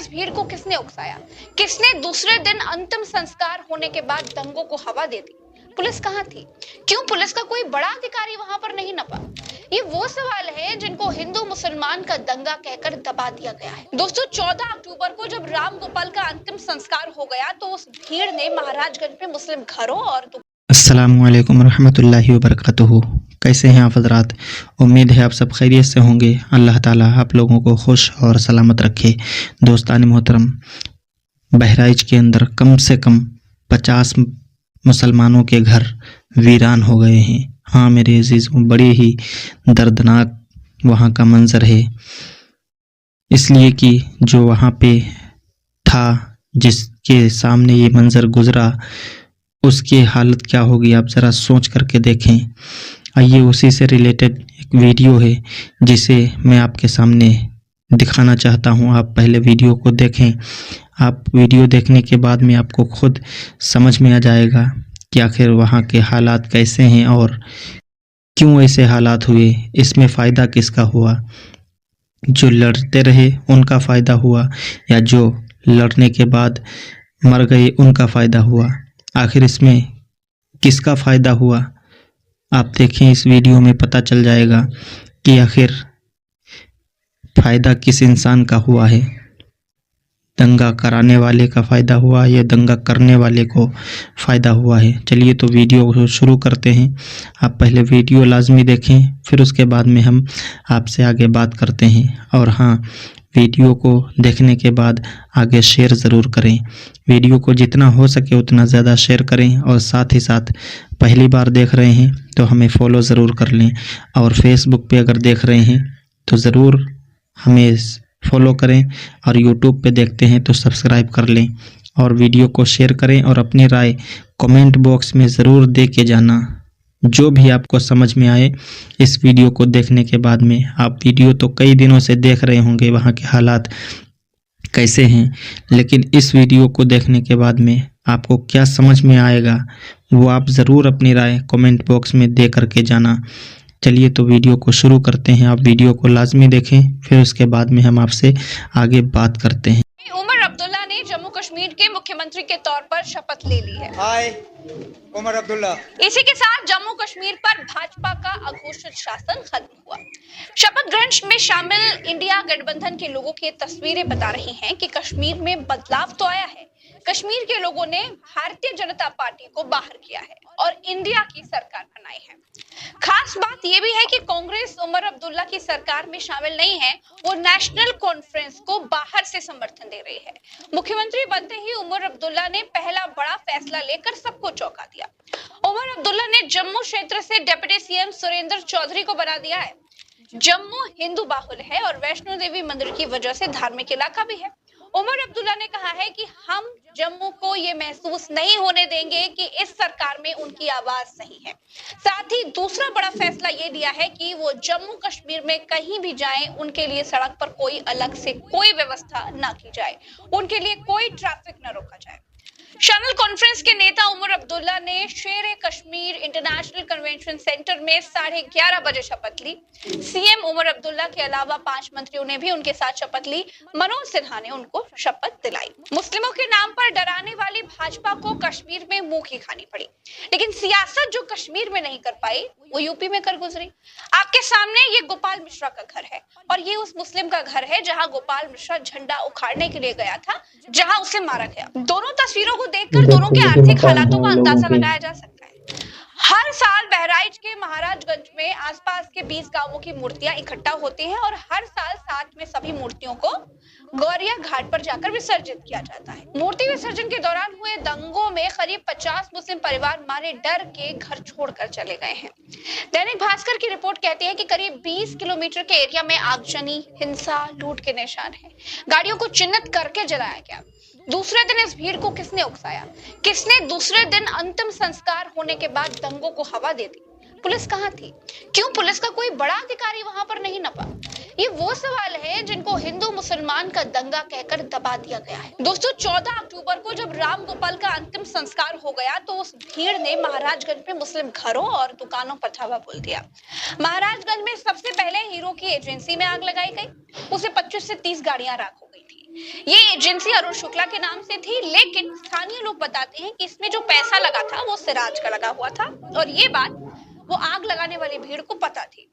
इस भीड़ को किसने उकसाया? किसने दूसरे दिन अंतिम संस्कार होने के बाद दंगों को हवा दे दी? पुलिस कहाँ थी? क्यों पुलिस का कोई बड़ा अधिकारी वहां पर नहीं नपा? ये वो सवाल है जिनको हिंदू मुसलमान का दंगा कहकर दबा दिया गया है। दोस्तों, 14 अक्टूबर को जब राम गोपाल का अंतिम संस्कार हो गया तो उस भीड़ ने महाराजगंज में मुस्लिम घरों और अस्सलामुअलैकुम रहमतुल्लाहि व बरकातुहू। कैसे हैं आप हज़रात? उम्मीद है आप सब खैरियत से होंगे। अल्लाह ताला आप लोगों को खुश और सलामत रखे। दोस्तान मोहतरम, बहराइच के अंदर कम से कम 50 मुसलमानों के घर वीरान हो गए हैं। हाँ मेरे अजीज़ों, बड़ी ही दर्दनाक वहाँ का मंज़र है, इसलिए कि जो वहाँ पे था, जिसके सामने ये मंज़र गुज़रा, उसकी हालत क्या होगी आप ज़रा सोच करके देखें। आइए उसी से रिलेटेड एक वीडियो है जिसे मैं आपके सामने दिखाना चाहता हूं। आप पहले वीडियो को देखें। आप वीडियो देखने के बाद में आपको खुद समझ में आ जाएगा कि आखिर वहां के हालात कैसे हैं और क्यों ऐसे हालात हुए। इसमें फ़ायदा किसका हुआ? जो लड़ते रहे उनका फ़ायदा हुआ या जो लड़ने के बाद मर गए उनका फ़ायदा हुआ? आखिर इसमें किसका फ़ायदा हुआ? आप देखें, इस वीडियो में पता चल जाएगा कि आखिर फ़ायदा किस इंसान का हुआ है। दंगा कराने वाले का फ़ायदा हुआ या दंगा करने वाले को फ़ायदा हुआ है? चलिए तो वीडियो को शुरू करते हैं। आप पहले वीडियो लाजमी देखें, फिर उसके बाद में हम आपसे आगे बात करते हैं। और हाँ, वीडियो को देखने के बाद आगे शेयर ज़रूर करें। वीडियो को जितना हो सके उतना ज़्यादा शेयर करें और साथ ही साथ पहली बार देख रहे हैं तो हमें फॉलो ज़रूर कर लें। और फेसबुक पे अगर देख रहे हैं तो ज़रूर हमें फॉलो करें और यूट्यूब पे देखते हैं तो सब्सक्राइब कर लें। और वीडियो को शेयर करें और अपनी राय कमेंट बॉक्स में ज़रूर दे के जाना, जो भी आपको समझ में आए। इस वीडियो को देखने के बाद में आप वीडियो तो कई दिनों से देख रहे होंगे वहाँ के हालात कैसे हैं, लेकिन इस वीडियो को देखने के बाद में आपको क्या समझ में आएगा वो आप ज़रूर अपनी राय कमेंट बॉक्स में दे करके जाना। चलिए तो वीडियो को शुरू करते हैं। आप वीडियो को लाजमी देखें, फिर उसके बाद में हम आपसे आगे बात करते हैं। उमर अब्दुल्ला ने जम्मू कश्मीर के मुख्यमंत्री के तौर पर शपथ ले ली है। हाय, उमर अब्दुल्ला। इसी के साथ जम्मू कश्मीर पर भाजपा का अघोषित शासन खत्म हुआ। शपथ ग्रहण में शामिल इंडिया गठबंधन के लोगों की तस्वीरें बता रही हैं कि कश्मीर में बदलाव तो आया है। कश्मीर के लोगों ने भारतीय जनता पार्टी को बाहर किया है और इंडिया की सरकार बनाई है। खास बात यह भी है कि कांग्रेस उमर अब्दुल्ला की सरकार में शामिल नहीं है, वो नेशनल कॉन्फ्रेंस को बाहर से समर्थन दे रही है। मुख्यमंत्री बनते ही उमर अब्दुल्ला ने पहला बड़ा फैसला लेकर सबको चौंका दिया। उमर अब्दुल्ला ने जम्मू क्षेत्र से डिप्टी सीएम सुरेंद्र चौधरी को बना दिया है। जम्मू हिंदू बाहुल है और वैष्णो देवी मंदिर की वजह से धार्मिक इलाका भी है। उमर अब्दुल्ला ने कहा है कि हम जम्मू को ये महसूस नहीं होने देंगे कि इस सरकार में उनकी आवाज नहीं है। साथ ही दूसरा बड़ा फैसला ये लिया है कि वो जम्मू कश्मीर में कहीं भी जाएं, उनके लिए सड़क पर कोई अलग से कोई व्यवस्था ना की जाए, उनके लिए कोई ट्रैफिक न रोका जाए। शनल कॉन्फ्रेंस के नेता उमर अब्दुल्ला ने शेरे कश्मीर इंटरनेशनल कन्वेंशन सेंटर में 11:30 बजे शपथ ली। सीएम उमर अब्दुल्ला के अलावा 5 मंत्रियों ने भी उनके साथ शपथ ली। मनोज सिन्हा ने उनको शपथ दिलाई। मुस्लिमों के नाम पर डराने वाली भाजपा को कश्मीर में मुंह की खानी पड़ी, लेकिन सियासत जो कश्मीर में नहीं कर पाई वो यूपी में कर गुजरी। आपके सामने ये गोपाल मिश्रा का घर है और ये उस मुस्लिम का घर है जहां गोपाल मिश्रा झंडा उखाड़ने के लिए गया था, जहां उसे मारा गया। दोनों तस्वीरों को देखकर दोनों के आर्थिक हालातों का अंदाजा लगाया जा सकता है। हर साल बहराइच के महाराजगंज में आसपास के 20 गांवों की मूर्तियां इकट्ठा होती हैं और हर साल साथ में सभी मूर्तियों को गौरिया घाट पर जाकर विसर्जित किया जाता है। मूर्ति विसर्जन के दौरान हुए दंगों में करीब 50 मुस्लिम परिवार मारे डर के घर छोड़कर चले गए हैं। दैनिक भास्कर की रिपोर्ट कहती है कि करीब 20 किलोमीटर के एरिया में आगजनी, हिंसा, लूट के निशान हैं। गाड़ियों को चिन्हित करके जलाया गया। दूसरे दिन इस भीड़ को किसने उकसाया? किसने दूसरे दिन अंतिम संस्कार होने के बाद दंगों को हवा दे दी? पुलिस कहाँ थी? क्यों पुलिस का कोई बड़ा अधिकारी वहां पर नहीं नपा? ये वो सवाल है जिनको हिंदू मुसलमान का दंगा कहकर दबा दिया गया है। दोस्तों, 14 अक्टूबर को जब राम गोपाल का अंतिम संस्कार हो गया तो उस भीड़ ने महाराजगंज में मुस्लिम घरों और दुकानों पर धावा बोल दिया। महाराजगंज में सबसे पहले हीरो की एजेंसी में आग लगाई गई। उसे 25 से 30 गाड़ियां राख हो गई थी। थी। ये एजेंसी अरुण शुक्ला के नाम से थी, लेकिन स्थानीय लोग बताते हैं कि इसमें जो पैसा लगा था वो सिराज का लगा हुआ था और ये बात वो आग लगाने वाली भीड़ को पता थी।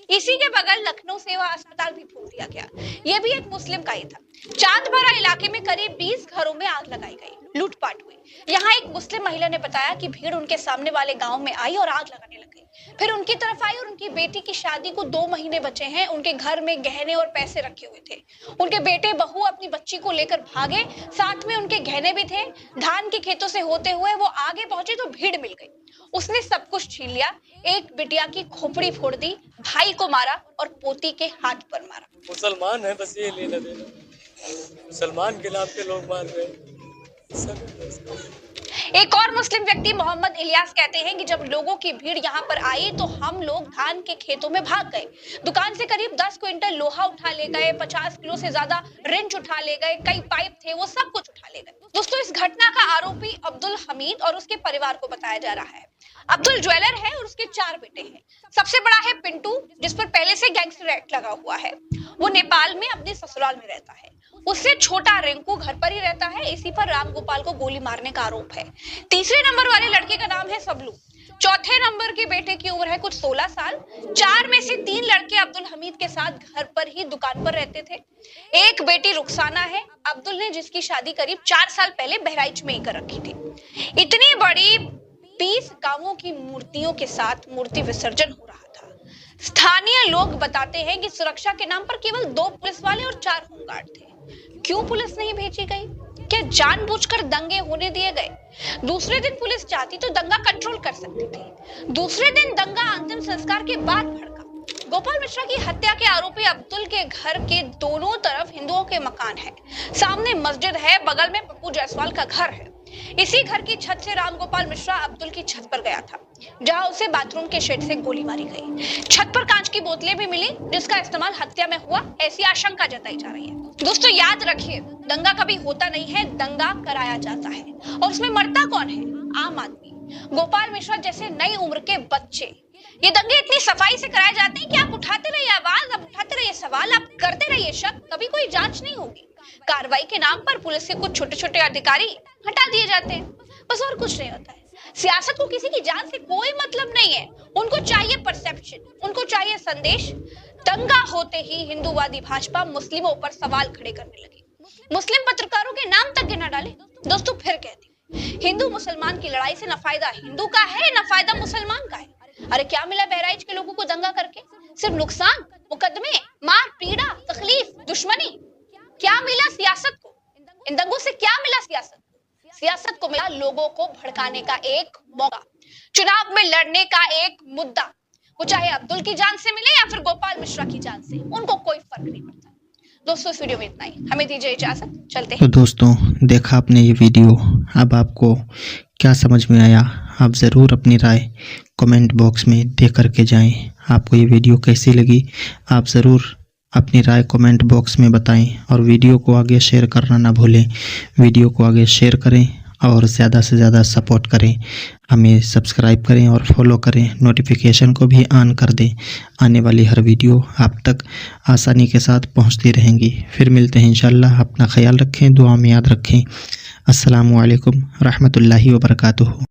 इसी के बगल लखनऊ सेवा अस्पताल भी फूंक दिया गया। ये भी एक मुस्लिम का ही था। चांदबारा इलाके में करीब 20 घरों में आग लगाई गई, लूटपाट हुई। यहाँ एक मुस्लिम महिला ने बताया कि भीड़ उनके सामने वाले गांव में आई और आग लगाने लग गई। फिर उनकी तरफ आई और उनकी बेटी की शादी को 2 महीने बचे हैं। उनके घर में गहने और पैसे रखे हुए थे। उनके बेटे बहू अपनी बच्ची को लेकर भागे, साथ में उनके गहने भी थे। धान के खेतों से होते हुए वो आगे पहुंचे तो भीड़ मिल गई। उसने सब कुछ छीन लिया। एक बिटिया की खोपड़ी फोड़ दी, भाई को मारा और पोती के हाथ पर मारा। मुसलमान है, बस ये लेना देना। मुसलमान के खिलाफ के लोग मार रहे हैं। एक और मुस्लिम व्यक्ति मोहम्मद इलियास कहते हैं कि जब लोगों की भीड़ यहाँ पर आई तो हम लोग धान के खेतों में भाग गए। दुकान से करीब 10 क्विंटल लोहा उठा ले गए, 50 किलो से ज्यादा रिंच उठा ले गए, कई पाइप थे वो सब कुछ उठा ले गए। दोस्तों, इस घटना का आरोपी अब्दुल हमीद और उसके परिवार को बताया जा रहा है। अब्दुल ज्वेलर है और उसके 4 बेटे हैं। सबसे बड़ा है पिंटू, जिस पर पहले से गैंगस्टर एक्ट लगा हुआ है। वो नेपाल में अपने ससुराल में रहता है। उससे छोटा रिंकू घर पर ही रहता है। इसी पर राम गोपाल को गोली मारने का आरोप है। तीसरे नंबर वाले लड़के का नाम है सबलू। चौथे नंबर के बेटे की उम्र है कुछ 16 साल। 4 में से 3 लड़के अब्दुल हमीद के साथ घर पर ही दुकान पर रहते थे। एक बेटी रुखसाना है अब्दुल ने, जिसकी शादी करीब 4 साल पहले बहराइच में ही कर रखी थी। इतनी बड़ी 20 गांवों की मूर्तियों के साथ मूर्ति विसर्जन हो रहा था। स्थानीय लोग बताते हैं कि सुरक्षा के नाम पर केवल 2 पुलिस वाले और 4 होमगार्ड थे। क्यों पुलिस नहीं भेजी गई? क्या जानबूझकर दंगे होने दिए गए? दूसरे दिन पुलिस चाहती तो दंगा कंट्रोल कर सकती थी। दूसरे दिन दंगा अंतिम संस्कार के बाद भड़का। गोपाल मिश्रा की हत्या के आरोपी अब्दुल के घर के दोनों तरफ हिंदुओं के मकान है। सामने मस्जिद है, बगल में पप्पू जायसवाल का घर है। इसी घर की छत से राम गोपाल मिश्रा अब्दुल की छत पर गया था, जहां उसे बाथरूम के शेड से गोली मारी गई। छत पर कांच की बोतलें भी मिली, जिसका इस्तेमाल हत्या में हुआ ऐसी आशंका जताई जा रही है। दोस्तों, याद रखिए, दंगा कभी होता नहीं है, दंगा कराया जाता है। और उसमें मरता कौन है? आम आदमी, गोपाल मिश्रा जैसे नई उम्र के बच्चे। ये दंगे इतनी सफाई से कराए जाते हैं कि आप उठाते रहिए आवाज, आप उठाते रहिए सवाल, आप करते रहिए शक, कभी कोई जांच नहीं होगी। कार्रवाई के नाम पर पुलिस के कुछ छोटे छोटे अधिकारी हटा दिए जाते हैं, बस और कुछ नहीं होता है। सियासत को किसी की जान से कोई मतलब नहीं है। उनको चाहिए परसेप्शन, उनको चाहिए संदेश। दंगा होते ही हिंदूवादी भाजपा मुस्लिमों पर सवाल खड़े करने लगी। मुस्लिम पत्रकारों के नाम तक गिना डाले। दोस्तों, फिर कहती हूं, हिंदू मुसलमान की लड़ाई से न फायदा हिंदू का है न फायदा मुसलमान का है। अरे क्या मिला बहराइच के लोगों को दंगा करके? सिर्फ नुकसान, मुकदमे, मार पीड़ा, तकलीफ, दुश्मनी। क्या मिला सियासत को? इन दंगों से क्या मिला सियासत को? सियासत को मिला लोगों को भड़काने का एक मौका, चुनाव में लड़ने का एक मुद्दा। वो चाहे अब्दुल की जान से मिले या फिर गोपाल मिश्रा की जान से, उनको कोई फर्क नहीं पड़ता। दोस्तों, इस वीडियो में इतना ही। हमें दीजिए इजाजत, चलते हैं। तो दोस्तों, देखा आपने ये वीडियो, अब आपको क्या समझ में आया? आप ज़रूर अपनी राय कमेंट बॉक्स में दे करके जाएं। आपको ये वीडियो कैसी लगी, आप ज़रूर अपनी राय कमेंट बॉक्स में बताएं और वीडियो को आगे शेयर करना ना भूलें। वीडियो को आगे शेयर करें और ज़्यादा से ज़्यादा सपोर्ट करें। हमें सब्सक्राइब करें और फॉलो करें, नोटिफिकेशन को भी ऑन कर दें। आने वाली हर वीडियो आप तक आसानी के साथ पहुंचती रहेंगी। फिर मिलते हैं इंशाल्लाह। अपना ख्याल रखें, दुआ में याद रखें। अस्सलामु अलैकुम रहमतुल्लाहि व बरकातुहू।